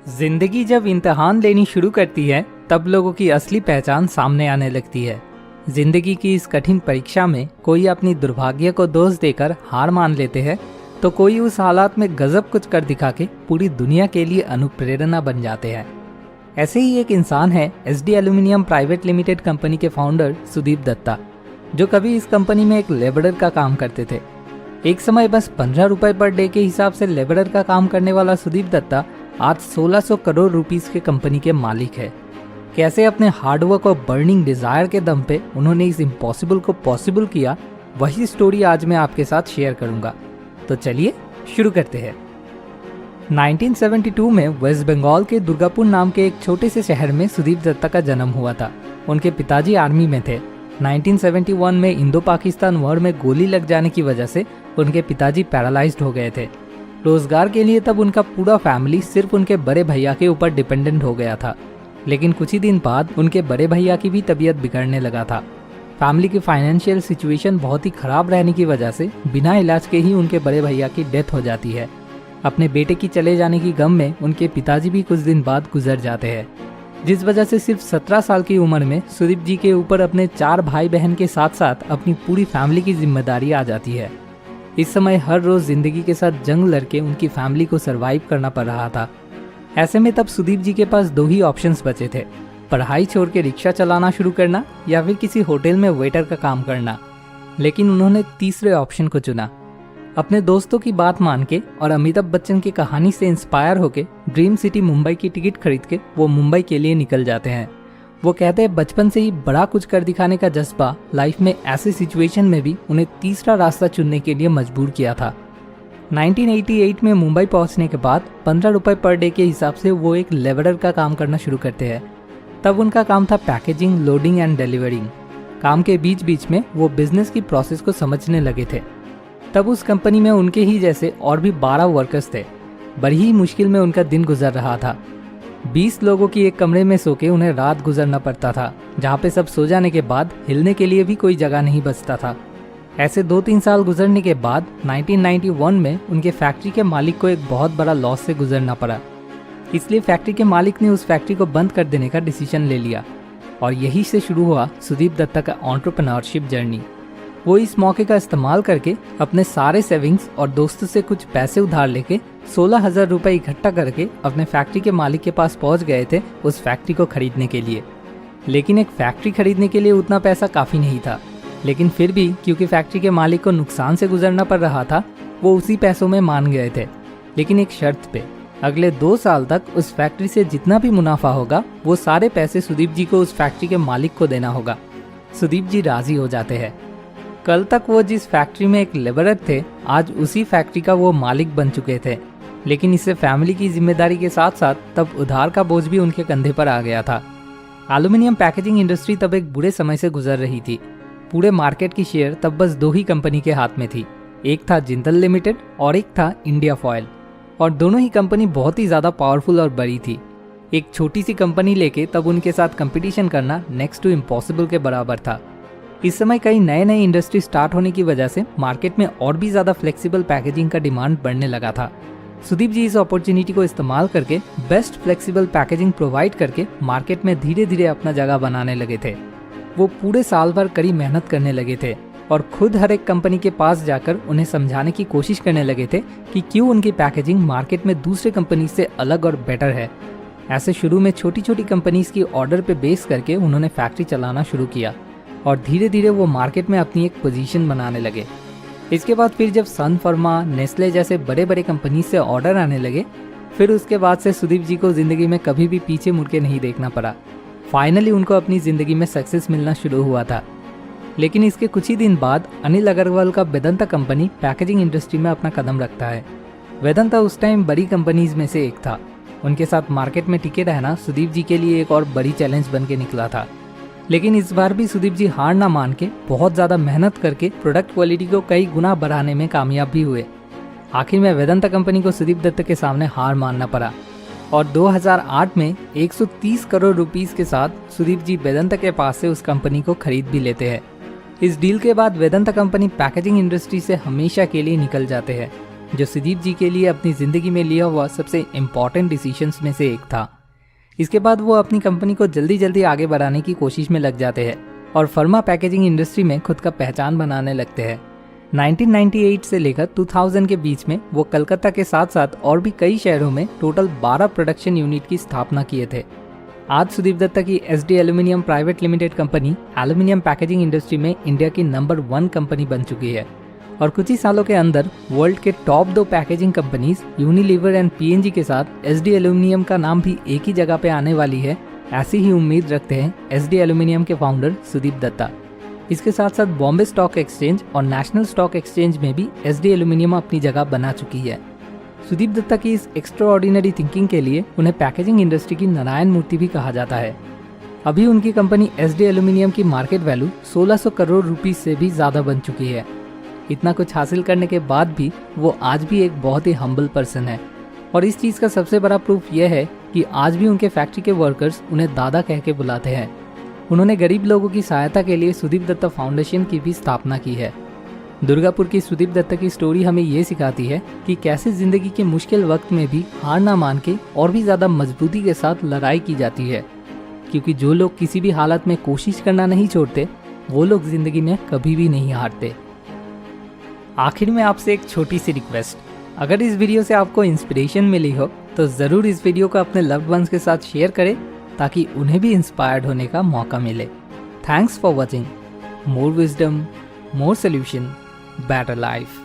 जिंदगी जब इम्तिहान लेनी शुरू करती है तब लोगों की असली पहचान सामने आने लगती है। जिंदगी की इस कठिन परीक्षा में कोई अपनी दुर्भाग्य को दोष देकर हार मान लेते हैं, तो कोई उस हालात में गजब कुछ कर दिखा के पूरी दुनिया के लिए अनुप्रेरणा बन जाते हैं। ऐसे ही एक इंसान है SD aluminium private limited company के फाउंडर सुदीप दत्ता, जो कभी इस कंपनी में एक लेबरर का काम करते थे। एक समय बस 15 रुपए पर डे के हिसाब से लेबरर का काम करने वाला सुदीप दत्ता आज 1600 करोड़ रुपीस के कंपनी के मालिक है। कैसे अपने हार्डवर्क और बर्निंग डिजायर के दम पे उन्होंने इस इम्पॉसिबल को पॉसिबल किया, वही स्टोरी आज मैं आपके साथ शेयर करूंगा। तो चलिए शुरू करते हैं। 1972 में वेस्ट बंगाल के दुर्गापुर नाम के एक छोटे से शहर में सुदीप दत्ता का जन्म हुआ था। उनके पिताजी आर्मी में थे। 1971 में इंडो पाकिस्तान वॉर में गोली लग जाने की वजह से उनके पिताजी पैरालाइज्ड हो गए थे। रोजगार के लिए तब उनका पूरा फैमिली सिर्फ उनके बड़े भैया के ऊपर डिपेंडेंट हो गया था। लेकिन कुछ ही दिन बाद उनके बड़े भैया की भी तबीयत बिगड़ने लगा था। फैमिली की फाइनेंशियल सिचुएशन बहुत ही खराब रहने की वजह से बिना इलाज के ही उनके बड़े भैया की डेथ हो जाती है। अपने बेटे की चले जाने की गम में उनके पिताजी भी कुछ दिन बाद गुजर जाते हैं, जिस वजह से सिर्फ 17 साल की उम्र में सुदीप जी के ऊपर अपने 4 भाई बहन के साथ साथ अपनी पूरी फैमिली की जिम्मेदारी आ जाती है। इस समय हर रोज जिंदगी के साथ जंग लड़के उनकी फैमिली को सरवाइव करना पड़ रहा था। ऐसे में तब सुदीप जी के पास 2 ही ऑप्शंस बचे थे, पढ़ाई छोड़ के रिक्शा चलाना शुरू करना या फिर किसी होटल में वेटर का काम करना। लेकिन उन्होंने तीसरे ऑप्शन को चुना। अपने दोस्तों की बात मान के और अमिताभ बच्चन की कहानी से इंस्पायर होके ड्रीम सिटी मुंबई की टिकट खरीद के वो मुंबई के लिए निकल जाते हैं। वो कहते हैं बचपन से ही बड़ा कुछ कर दिखाने का जज्बा लाइफ में ऐसे सिचुएशन में भी उन्हें तीसरा रास्ता चुनने के लिए मजबूर किया था। 1988 में मुंबई पहुंचने के बाद 15 रुपए पर डे के हिसाब से वो एक लेबरर का काम करना शुरू करते हैं। तब उनका काम था पैकेजिंग, लोडिंग एंड डिलीवरिंग। काम के बीच बीच में वो बिजनेस की प्रोसेस को समझने लगे थे। तब उस कंपनी में उनके ही जैसे और भी 12 वर्कर्स थे। बड़ी ही मुश्किल में उनका दिन गुजर रहा था। 20 लोगों की एक कमरे में सो के उन्हें रात गुजरना पड़ता था, जहाँ पे सब सो जाने के बाद हिलने के लिए भी कोई जगह नहीं बचता था। ऐसे 2-3 साल गुजरने के बाद 1991 में उनके फैक्ट्री के मालिक को एक बहुत बड़ा लॉस से गुजरना पड़ा। इसलिए फैक्ट्री के मालिक ने उस फैक्ट्री को बंद कर देने का डिसीजन ले लिया और यही से शुरू हुआ सुदीप दत्ता का एंटरप्रेन्योरशिप जर्नी। वो इस मौके का इस्तेमाल करके अपने सारे सेविंग्स और दोस्तों से कुछ पैसे उधार लेके 16,000 रुपए इकट्ठा करके अपने फैक्ट्री के मालिक के पास पहुंच गए थे उस फैक्ट्री को खरीदने के लिए। लेकिन एक फैक्ट्री खरीदने के लिए उतना पैसा काफ़ी नहीं था। लेकिन फिर भी क्योंकि फैक्ट्री के मालिक को नुकसान से गुजरना पड़ रहा था, वो उसी पैसों में मान गए थे। लेकिन एक शर्त पे, अगले 2 साल तक उस फैक्ट्री से जितना भी मुनाफा होगा वो सारे पैसे सुदीप जी को उस फैक्ट्री के मालिक को देना होगा। सुदीप जी राजी हो जाते हैं। कल तक वो जिस फैक्ट्री में एक लेबरर थे, आज उसी फैक्ट्री का वो मालिक बन चुके थे। लेकिन इससे फैमिली की जिम्मेदारी के साथ साथ तब उधार का बोझ भी उनके कंधे पर आ गया था। एल्यूमिनियम पैकेजिंग इंडस्ट्री तब एक बुरे समय से गुजर रही थी। पूरे मार्केट की शेयर तब बस 2 ही कंपनी के हाथ में थी। एक था जिंदल लिमिटेड और एक था इंडिया फॉयल। और दोनों ही कंपनी बहुत ही ज़्यादा पावरफुल और बड़ी थी। एक छोटी सी कंपनी लेके तब उनके साथ कंपटीशन करना नेक्स्ट टू इम्पॉसिबल के बराबर था। इस समय कई नए इंडस्ट्री स्टार्ट होने की वजह से मार्केट में और भी ज़्यादा फ्लेक्सिबल पैकेजिंग का डिमांड बढ़ने लगा था। सुदीप जी इस अपॉर्चुनिटी को इस्तेमाल करके बेस्ट फ्लेक्सिबल पैकेजिंग प्रोवाइड करके मार्केट में धीरे धीरे अपना जगह बनाने लगे थे। वो पूरे साल भर कड़ी मेहनत करने लगे थे और खुद हर एक कंपनी के पास जाकर उन्हें समझाने की कोशिश करने लगे थे कि क्यों उनकी पैकेजिंग मार्केट में दूसरे कंपनी से अलग और बेटर है। ऐसे शुरू में छोटी छोटी कंपनीज की ऑर्डर पे बेस करके उन्होंने फैक्ट्री चलाना शुरू किया और धीरे धीरे वो मार्केट में अपनी एक पोजीशन बनाने लगे। इसके बाद फिर जब सन फर्मा, नेस्ले जैसे बड़े बड़े कंपनी से ऑर्डर आने लगे, फिर उसके बाद से सुदीप जी को जिंदगी में कभी भी पीछे मुड़ के नहीं देखना पड़ा। फाइनली उनको अपनी जिंदगी में सक्सेस मिलना शुरू हुआ था। लेकिन इसके कुछ ही दिन बाद अनिल अग्रवाल का वेदांता कंपनी पैकेजिंग इंडस्ट्री में अपना कदम रखता है। वेदांता उस टाइम बड़ी कंपनीज में से एक था। उनके साथ मार्केट में टिके रहना सुदीप जी के लिए एक और बड़ी चैलेंज बन के निकला था। लेकिन इस बार भी सुदीप जी हार ना मान के बहुत ज़्यादा मेहनत करके प्रोडक्ट क्वालिटी को कई गुना बढ़ाने में कामयाब भी हुए। आखिर में वेदांता कंपनी को सुदीप दत्त के सामने हार मानना पड़ा और 2008 में 130 करोड़ रुपीस के साथ सुदीप जी वेदांता के पास से उस कंपनी को खरीद भी लेते हैं। इस डील के बाद वेदांता कंपनी पैकेजिंग इंडस्ट्री से हमेशा के लिए निकल जाते हैं जो सुदीप जी के लिए अपनी ज़िंदगी में लिया हुआ सबसे इम्पॉर्टेंट डिसीजंस में से एक था। इसके बाद वो अपनी कंपनी को जल्दी जल्दी आगे बढ़ाने की कोशिश में लग जाते हैं और फर्मा पैकेजिंग इंडस्ट्री में खुद का पहचान बनाने लगते हैं। 1998 से लेकर 2000 के बीच में वो कलकत्ता के साथ साथ और भी कई शहरों में टोटल 12 प्रोडक्शन यूनिट की स्थापना किए थे। आज सुदीप दत्ता की SD aluminium private limited company aluminium packaging industry में इंडिया की नंबर 1 कंपनी बन चुकी है और कुछ ही सालों के अंदर वर्ल्ड के top 2 packaging companies Unilever and PNG के साथ SD एल्यूमिनियम का नाम भी एक ही जगह पे आने वाली है, ऐसी ही उम्मीद रखते हैं SD एल्यूमिनियम के फाउंडर सुदीप दत्ता। इसके साथ साथ बॉम्बे स्टॉक एक्सचेंज और नेशनल स्टॉक एक्सचेंज में भी SD एल्यूमिनियम अपनी जगह बना चुकी है। सुदीप दत्ता की इस एक्स्ट्राऑर्डिनरी थिंकिंग के लिए उन्हें पैकेजिंग इंडस्ट्री की नारायण मूर्ति भी कहा जाता है। अभी उनकी कंपनी SD एल्यूमिनियम की मार्केट वैल्यू 1600 करोड़ रुपीस से भी ज़्यादा बन चुकी है। इतना कुछ हासिल करने के बाद भी वो आज भी एक बहुत ही हम्बल पर्सन है और इस चीज़ का सबसे बड़ा प्रूफ यह है कि आज भी उनके फैक्ट्री के वर्कर्स उन्हें दादा कह के बुलाते हैं। उन्होंने गरीब लोगों की सहायता के लिए सुदीप दत्ता फाउंडेशन की भी स्थापना की है। दुर्गापुर की सुदीप दत्ता की स्टोरी हमें ये सिखाती है कि कैसे जिंदगी के मुश्किल वक्त में भी हार ना मान के और भी ज़्यादा मजबूती के साथ लड़ाई की जाती है, क्योंकि जो लोग किसी भी हालत में कोशिश करना नहीं छोड़ते वो लोग जिंदगी में कभी भी नहीं हारते। आखिर में आपसे एक छोटी सी रिक्वेस्ट, अगर इस वीडियो से आपको इंस्पिरेशन मिली हो तो ज़रूर इस वीडियो को अपने लव्ड वंस के साथ शेयर करें ताकि उन्हें भी इंस्पायर्ड होने का मौका मिले। Thanks for watching. More wisdom, more solution, better life.